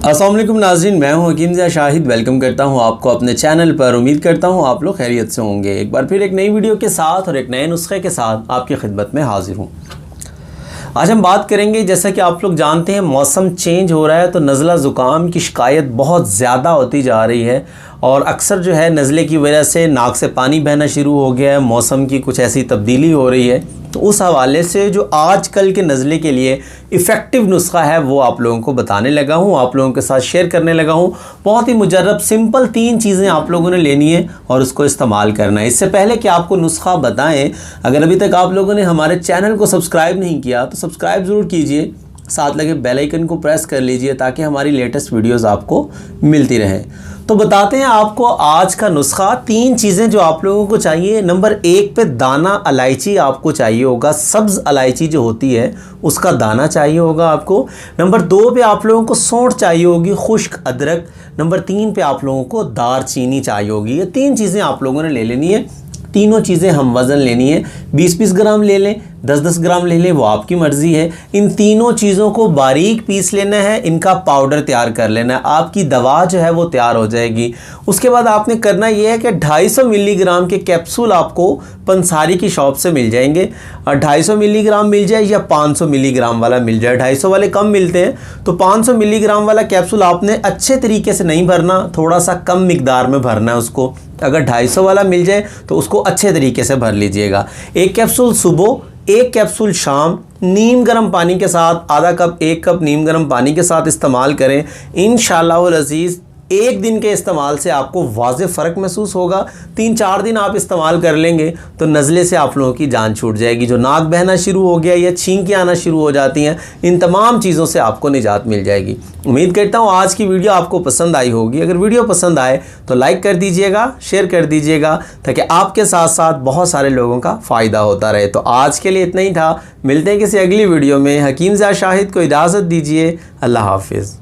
अस्सलाम वालेकुम नाज़रीन, मैं हूं हकीम ज़िया शाहिद। वेलकम करता हूं आपको अपने चैनल पर। उम्मीद करता हूं आप लोग खैरियत से होंगे। एक बार फिर एक नई वीडियो के साथ और एक नए नुस्खे के साथ आपकी खिदमत में हाजिर हूं। आज हम बात करेंगे, जैसा कि आप लोग जानते हैं मौसम चेंज हो रहा है तो नज़ला ज़ुकाम की शिकायत बहुत ज़्यादा होती जा रही है और अक्सर जो है नज़ले की वजह से नाक से पानी बहना शुरू हो गया है। मौसम की कुछ ऐसी तब्दीली हो रही है, तो उस हवाले से जो आजकल के नज़ले के लिए इफ़ेक्टिव नुस्खा है वो आप लोगों को बताने लगा हूँ, आप लोगों के साथ शेयर करने लगा हूँ। बहुत ही मुजर्रब सिंपल 3 चीज़ें आप लोगों ने लेनी है और उसको इस्तेमाल करना है। इससे पहले कि आपको नुस्खा बताएं, अगर अभी तक आप लोगों ने हमारे चैनल को सब्सक्राइब नहीं किया तो सब्सक्राइब ज़रूर कीजिए, साथ लगे बेल आइकन को प्रेस कर लीजिए ताकि हमारी लेटेस्ट वीडियोज़ आपको मिलती रहें। तो बताते हैं आपको आज का नुस्खा। 3 चीज़ें जो आप लोगों को चाहिए। नंबर 1 पे दाना इलायची आपको चाहिए होगा, सब्ज़ इलायची जो होती है उसका दाना चाहिए होगा आपको। नंबर 2 पे आप लोगों को सौंठ चाहिए होगी, खुश्क अदरक। नंबर 3 पे आप लोगों को दारचीनी चाहिए होगी। ये 3 चीज़ें आप लोगों ने ले लेनी है। तीनों चीज़ें हम वज़न लेनी है, 20-20 ग्राम ले लें, 10-10 ग्राम ले लें, वो आपकी मर्ज़ी है। इन तीनों चीज़ों को बारीक पीस लेना है, इनका पाउडर तैयार कर लेना है, आपकी दवा जो है वो तैयार हो जाएगी। उसके बाद आपने करना ये है कि 250 मिलीग्राम के कैप्सूल आपको पंसारी की शॉप से मिल जाएंगे। 250 मिलीग्राम मिल जाए या 500 मिलीग्राम वाला मिल जाए, 250 वाले कम मिलते हैं, तो 500 मिलीग्राम वाला कैप्सूल आपने अच्छे तरीके से नहीं भरना, थोड़ा सा कम मिकदार में भरना है उसको। अगर 250 वाला मिल जाए तो उसको अच्छे तरीके से भर लीजिएगा। 1 कैप्सूल सुबह, 1 कैप्सूल शाम, नीम गर्म पानी के साथ, आधा कप 1 कप नीम गर्म पानी के साथ इस्तेमाल करें। इंशाअल्लाह अज़ीज़ 1 दिन के इस्तेमाल से आपको वाज़ेह फ़र्क महसूस होगा। 3-4 दिन आप इस्तेमाल कर लेंगे तो नज़ले से आप लोगों की जान छूट जाएगी। जो नाक बहना शुरू हो गया या छींकें आना शुरू हो जाती हैं, इन तमाम चीज़ों से आपको निजात मिल जाएगी। उम्मीद करता हूँ आज की वीडियो आपको पसंद आई होगी। अगर वीडियो पसंद आए तो लाइक कर दीजिएगा, शेयर कर दीजिएगा ताकि आपके साथ साथ बहुत सारे लोगों का फ़ायदा होता रहे। तो आज के लिए इतना ही था। मिलते हैं किसी अगली वीडियो में। हकीम ज़िया शाहिद को इजाज़त दीजिए। अल्लाह हाफिज़।